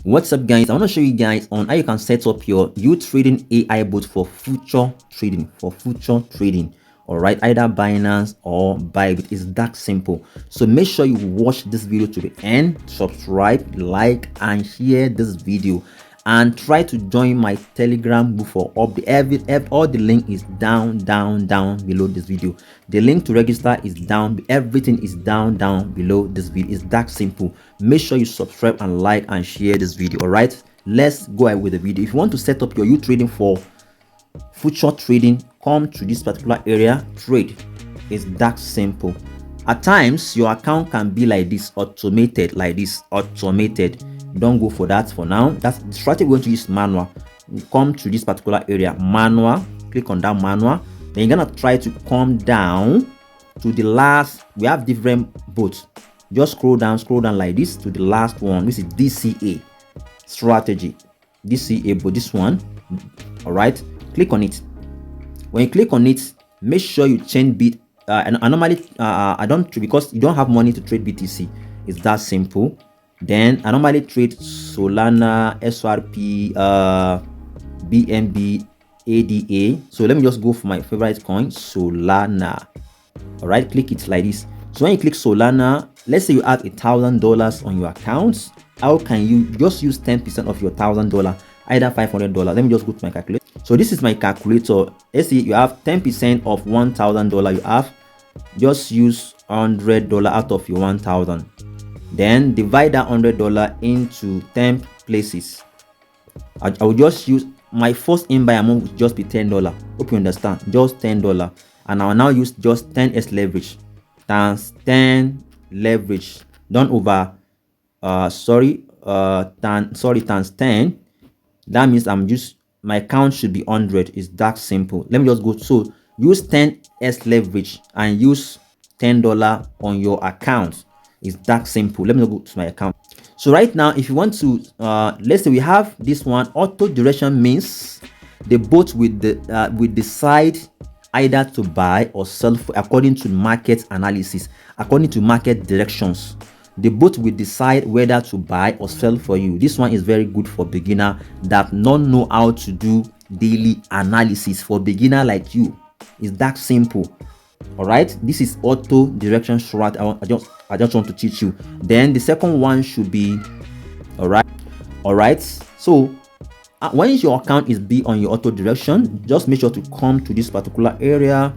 What's up, guys? I want to show you guys on how you can set up your Utrading AI bot for future trading. All right, either Binance or Bybit. Is that simple. So make sure you watch this video to the end, subscribe, like, and share this video, and try to join my Telegram group for all the link is down below this video. The link to register is down, everything is down below this video. It's that simple. Make sure you subscribe and like and share this video. All right, let's go ahead with the video. If you want to set up your trading for future trading, come to this particular area, trade. It's that simple. At times your account can be like this, automated. Don't go for that for now. That's the strategy. We're going to use manual. Come to this particular area, manual, click on that manual. Then you're gonna try to come down to the last. We have different bots. Just scroll down like this to the last one, which is DCA strategy DCA bot. This one. All right, click on it. When you click on it, make sure you change bit. And I normally I don't, because you don't have money to trade BTC. It's that simple. Then I normally trade Solana, SRP, BNB, ADA. So let me just go for my favorite coin, Solana. All right, click it like this. So when you click Solana, let's say you have $1,000 on your account. How can you just use 10% of your $1,000, either $500? Let me just go to my calculator. So this is my calculator. Let's say you have 10% of $1,000. You have, just use $100 out of your 1,000. Then divide that $100 into 10 places. I will just use my first in buy amount would just be $10. Hope you understand. Just $10, and I will now use just 10x leverage times 10 leverage done over times 10. That means I'm just, my count should be 100. Is that simple. Let me just go. So use 10x leverage and use $10 on your account. Is that simple. Let me go to my account. So right now, if you want to let's say we have this one, auto-direction means the bot with the decide either to buy or sell according to market analysis, according to market directions. The bot will decide whether to buy or sell for you. This one is very good for beginner that don't know how to do daily analysis. For beginner like you, is that simple. All right, this is auto-direction strategy. I just want to teach you. Then the second one should be, all right. So when your account is be on your auto-direction, just make sure to come to this particular area.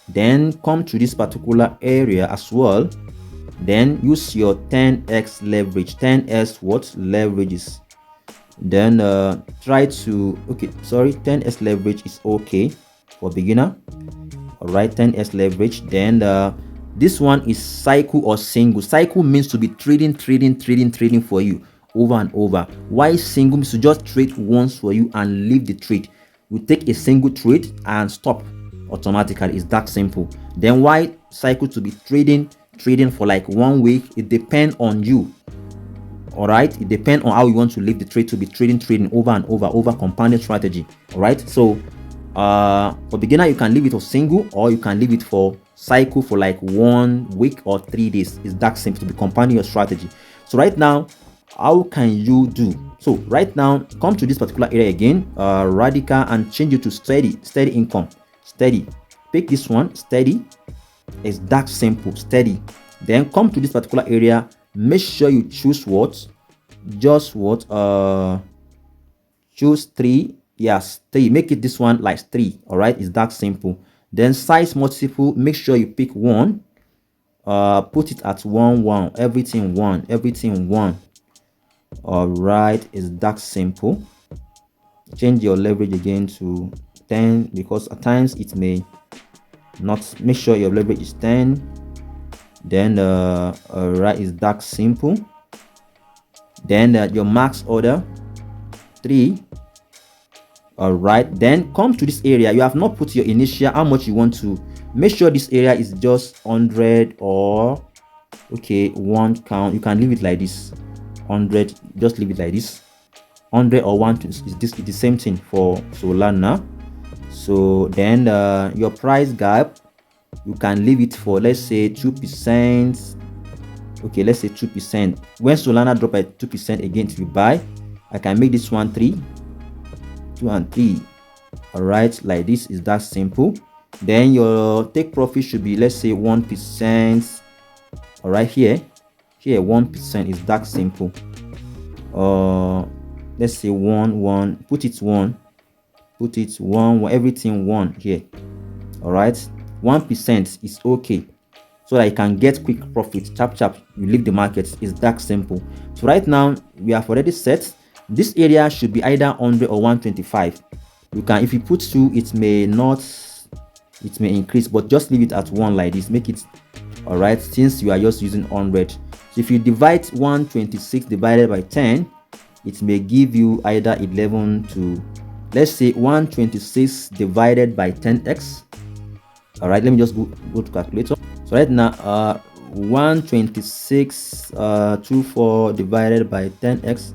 Then come to this particular area as well. Then use your 10x leverage. 10x what leverages. Then try to 10x leverage is okay for beginner. All right, 10x leverage. Then this one is cycle or single. Cycle means to be trading for you over and over. Why single means to just trade once for you and leave the trade. You take a single trade and stop automatically. Is that simple. Then why cycle to be trading for like 1 week? It depends on you. All right, it depends on how you want to leave the trade to be trading over and over compounded strategy. All right, so for beginner you can leave it for single, or you can leave it for cycle for like 1 week or 3 days. Is that simple to be compounding your strategy. So right now, how can you do? So right now, come to this particular area again, radical, and change it to steady income. Steady, pick this one, steady. Is that simple, steady. Then come to this particular area, make sure you choose what, just what, choose 3. Yes, 3. Make it this one like 3. All right, is that simple. Then size multiple, make sure you pick 1. Put it at 1 everything 1. All right, is that simple. Change your leverage again to 10, because at times it may not. Make sure your leverage is 10. Then all right, is that simple. Then your max order 3. All right, then come to this area. You have not put your initial, how much you want to. Make sure this area is just 100 or 1 count. You can leave it like this, 100. Just leave it like this, 100 or 1. Is the same thing for Solana. So then your price gap, you can leave it for, let's say, 2%, okay, let's say 2%. When Solana drop by 2% again to buy, I can make this one 3, 2 and 3. All right, like this. Is that simple? Then your take profit should be, let's say 1%. All right, here 1% is that simple. Let's say 1, put it 1, everything 1 here. All right, 1% is okay, so that you can get quick profit. Chap you leave the market. Is that simple? So right now we have already set this area should be either 100 or 125. You can, if you put 2, it may increase, but just leave it at 1 like this. Make it all right, since you are just using 100. So if you divide 126 divided by 10, it may give you either 11 to, let's say 126 divided by 10x. All right, let me just go to calculator. So right now 126.24 divided by 10x,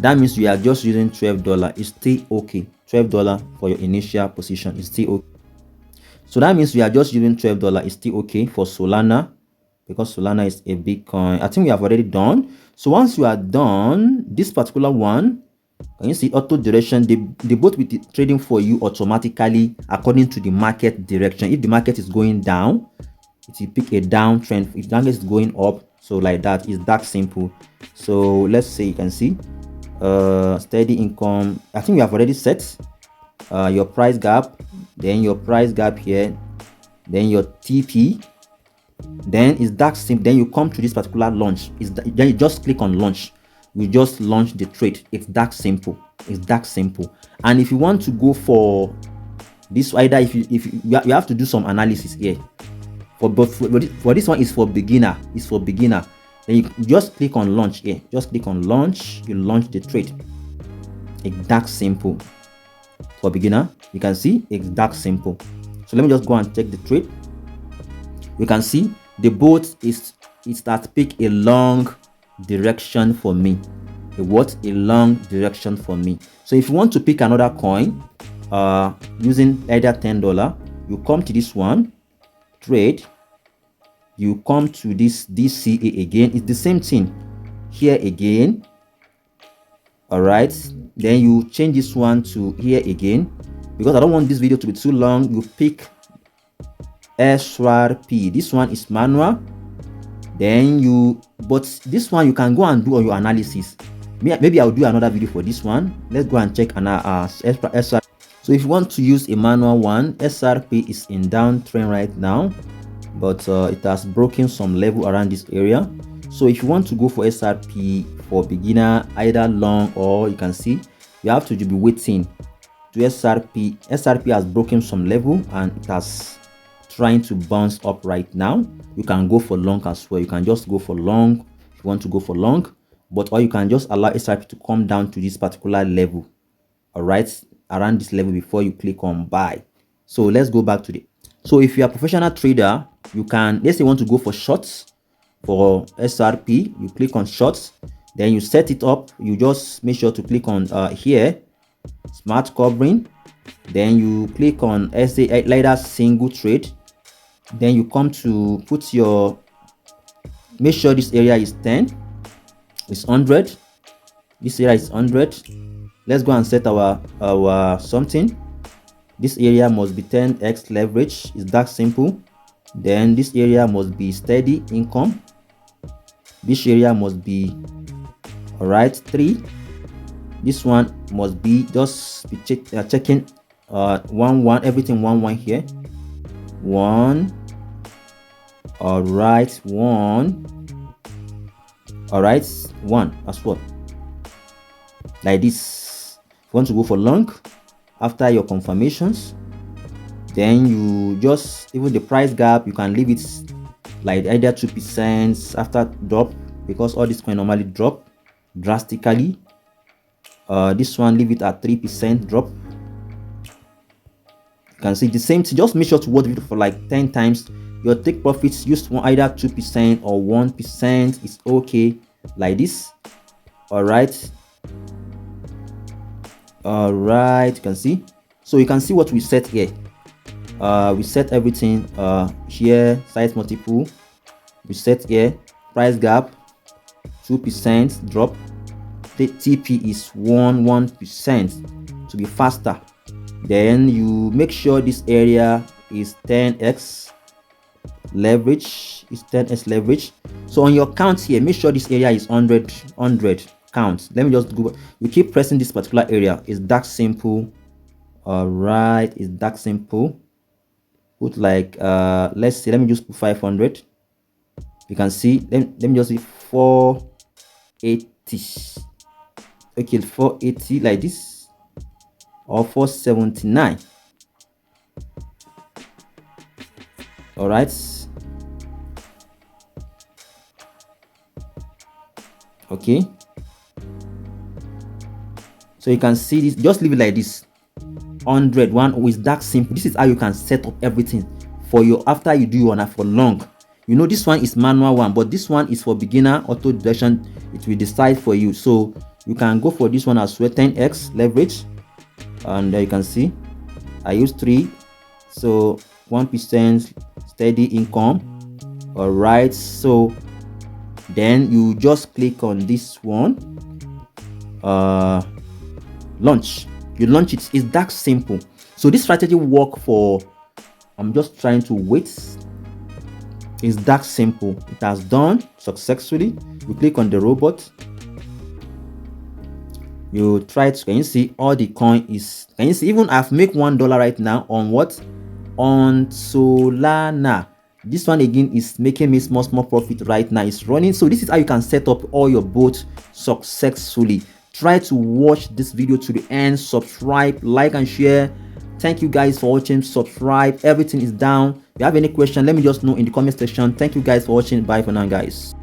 that means you are just using $12. It's still okay. $12 for your initial position is still okay. So that means we are just using $12. It's still okay for Solana, because Solana is a big coin. I think we have already done. So once you are done, this particular one, can you see auto-direction? They both will be trading for you automatically according to the market direction. If the market is going down, it will pick a downtrend. If the market is going up, so like that. Is that simple? So let's say you can see steady income. I think we have already set your price gap, then your price gap here, then your TP. Then is that simple. Then you come to this particular launch. Then you just click on launch. We just launch the trade. It's that simple. It's that simple. And if you want to go for this, either if you have to do some analysis here. For this one is for beginner. It's for beginner. Then you just click on launch here. Just click on launch. You launch the trade. It's that simple. For beginner, you can see it's that simple. So let me just go and check the trade. You can see the boat is that pick a long direction for me. A long direction for me. So if you want to pick another coin using either $10, you come to this one, trade. You come to this DCA again. It's the same thing here again. All right, then you change this one to here again, because I don't want this video to be too long. You pick SRP. This one is manual. Then but this one you can go and do all your analysis. Maybe I'll do another video for this one. Let's go and check SRP. So if you want to use a manual one, SRP is in downtrend right now, but it has broken some level around this area. So if you want to go for SRP for beginner, either long, or you can see you have to be waiting to SRP. SRP has broken some level and it has trying to bounce up right now. You can go for long as well. You can just go for long if you want to go for long, but or you can just allow SRP to come down to this particular level, all right, around this level before you click on buy. So let's go back to so if you are a professional trader, you can, let's say you want to go for shorts for SRP, you click on shorts, then you set it up. You just make sure to click on here, smart covering, then you click on ladder single trade, then you come to put your, make sure this area is 10, it's 100, this area is 100. Let's go and set our something. This area must be 10x leverage. Is that simple? Then this area must be steady income. This area must be, all right, 3. This one must be just be checking 1 everything 1 here, 1, all right, 1, all right, 1 as well, like this. If you want to go for long, after your confirmations, then you just, even the price gap, you can leave it like either 2% after drop, because all this coin normally drop drastically. This one, leave it at 3% drop. You can see the same thing. Just make sure to watch the video for like 10 times. Your take profits, use either 2% or 1% is okay, like this. All right, you can see. So you can see what we set here. We set everything here, size multiple, we set here price gap 2% drop, the TP is 1% to be faster. Then you make sure this area is 10x leverage, so on your count here, make sure this area is 100 count. Let me just go, you keep pressing this particular area. It's that simple. All right, it's that simple. Put like let's see, let me just put 500. You can see, let me just see 480. Okay, 480 like this, or 479. All right, okay, so you can see this, just leave it like this. 100 one with that simple. This is how you can set up everything for your, after you do your for long. You know, this one is manual one, but this one is for beginner. Auto direction, it will decide for you. So you can go for this one as well, 10x leverage, and you can see I use 3, so 1% steady income. All right, so then you just click on this one, launch. You launch it. It's that simple. So this strategy work for, I'm just trying to wait. It's that simple. It has done successfully. You click on the robot, you try to, can you see all the coin is, can you see, even I've make $1 right now on what, on Solana. This one again is making me small profit right now. It's running. So this is how you can set up all your bots successfully. Try to watch this video to the end, subscribe, like and share. Thank you guys for watching. Subscribe, everything is down. If you have any question, let me just know in the comment section. Thank you guys for watching. Bye for now, guys.